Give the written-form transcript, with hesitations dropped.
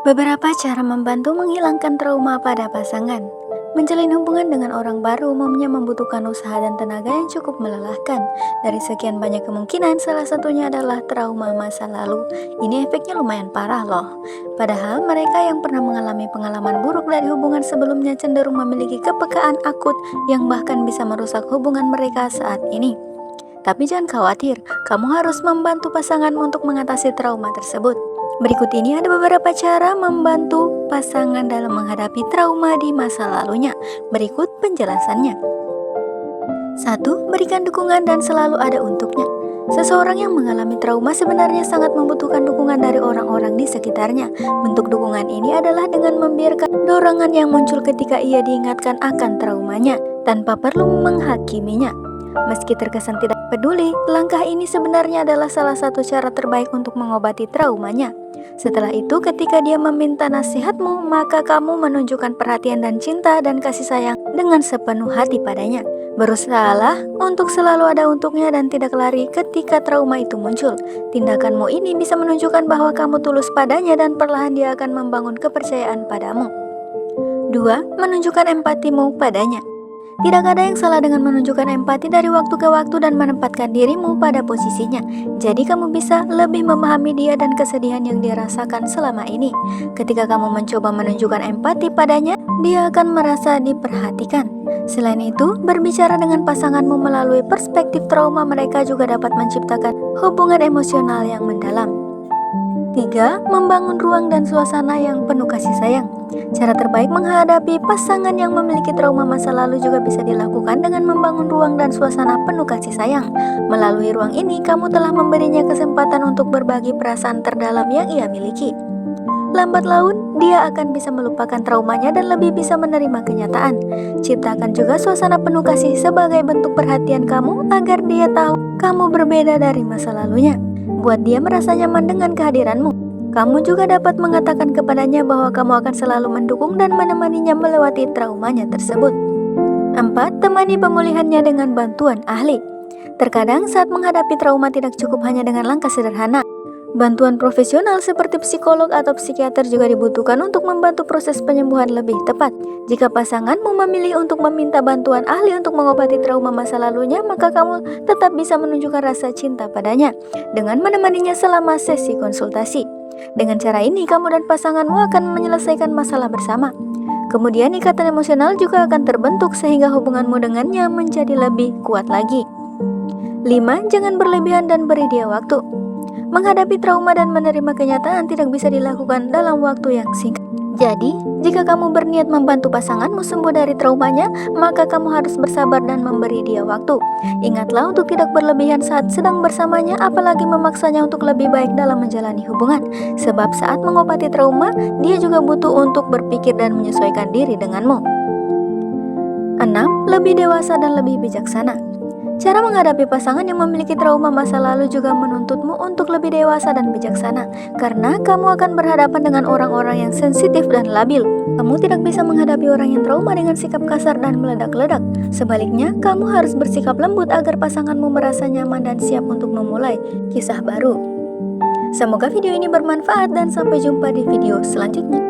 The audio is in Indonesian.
Beberapa cara membantu menghilangkan trauma pada pasangan. Menjalin hubungan dengan orang baru umumnya membutuhkan usaha dan tenaga yang cukup melelahkan. Dari sekian banyak kemungkinan, salah satunya adalah trauma masa lalu. Ini efeknya lumayan parah loh. Padahal mereka yang pernah mengalami pengalaman buruk dari hubungan sebelumnya cenderung memiliki kepekaan akut yang bahkan bisa merusak hubungan mereka saat ini. Tapi jangan khawatir, kamu harus membantu pasanganmu untuk mengatasi trauma tersebut. Berikut ini ada beberapa cara membantu pasangan dalam menghadapi trauma di masa lalunya. Berikut penjelasannya. 1. Berikan dukungan dan selalu ada untuknya. Seseorang yang mengalami trauma sebenarnya sangat membutuhkan dukungan dari orang-orang di sekitarnya. Bentuk dukungan ini adalah dengan membiarkan dorongan yang muncul ketika ia diingatkan akan traumanya, tanpa perlu menghakiminya. Meski terkesan tidak peduli, langkah ini sebenarnya adalah salah satu cara terbaik untuk mengobati traumanya. Setelah itu, ketika dia meminta nasihatmu, maka kamu menunjukkan perhatian dan cinta dan kasih sayang dengan sepenuh hati padanya. Berusahalah untuk selalu ada untuknya dan tidak lari ketika trauma itu muncul. Tindakanmu ini bisa menunjukkan bahwa kamu tulus padanya dan perlahan dia akan membangun kepercayaan padamu. 2. Menunjukkan empatimu padanya. Tidak ada yang salah dengan menunjukkan empati dari waktu ke waktu dan menempatkan dirimu pada posisinya. Jadi kamu bisa lebih memahami dia dan kesedihan yang dia rasakan selama ini. Ketika kamu mencoba menunjukkan empati padanya, dia akan merasa diperhatikan. Selain itu, berbicara dengan pasanganmu melalui perspektif trauma mereka juga dapat menciptakan hubungan emosional yang mendalam. 3. Membangun ruang dan suasana yang penuh kasih sayang. Cara terbaik menghadapi pasangan yang memiliki trauma masa lalu juga bisa dilakukan dengan membangun ruang dan suasana penuh kasih sayang. Melalui ruang ini, kamu telah memberinya kesempatan untuk berbagi perasaan terdalam yang ia miliki. Lambat laun, dia akan bisa melupakan traumanya dan lebih bisa menerima kenyataan. Ciptakan juga suasana penuh kasih sebagai bentuk perhatian kamu agar dia tahu kamu berbeda dari masa lalunya. Buat dia merasa nyaman dengan kehadiranmu. Kamu juga dapat mengatakan kepadanya bahwa kamu akan selalu mendukung dan menemaninya melewati traumanya tersebut. 4. Temani pemulihannya dengan bantuan ahli. Terkadang saat menghadapi trauma tidak cukup hanya dengan langkah sederhana. Bantuan profesional seperti psikolog atau psikiater juga dibutuhkan untuk membantu proses penyembuhan lebih tepat. Jika pasanganmu memilih untuk meminta bantuan ahli untuk mengobati trauma masa lalunya, maka kamu tetap bisa menunjukkan rasa cinta padanya dengan menemaninya selama sesi konsultasi. Dengan cara ini, kamu dan pasanganmu akan menyelesaikan masalah bersama. Kemudian ikatan emosional juga akan terbentuk sehingga hubunganmu dengannya menjadi lebih kuat lagi. 5. Jangan berlebihan dan beri dia waktu. Menghadapi trauma dan menerima kenyataan tidak bisa dilakukan dalam waktu yang singkat. Jadi, jika kamu berniat membantu pasanganmu sembuh dari traumanya, maka kamu harus bersabar dan memberi dia waktu. Ingatlah untuk tidak berlebihan saat sedang bersamanya, apalagi memaksanya untuk lebih baik dalam menjalani hubungan. Sebab saat mengobati trauma, dia juga butuh untuk berpikir dan menyesuaikan diri denganmu. 6. Lebih dewasa dan lebih bijaksana. Cara menghadapi pasangan yang memiliki trauma masa lalu juga menuntutmu untuk lebih dewasa dan bijaksana, karena kamu akan berhadapan dengan orang-orang yang sensitif dan labil. Kamu tidak bisa menghadapi orang yang trauma dengan sikap kasar dan meledak-ledak. Sebaliknya, kamu harus bersikap lembut agar pasanganmu merasa nyaman dan siap untuk memulai kisah baru. Semoga video ini bermanfaat dan sampai jumpa di video selanjutnya.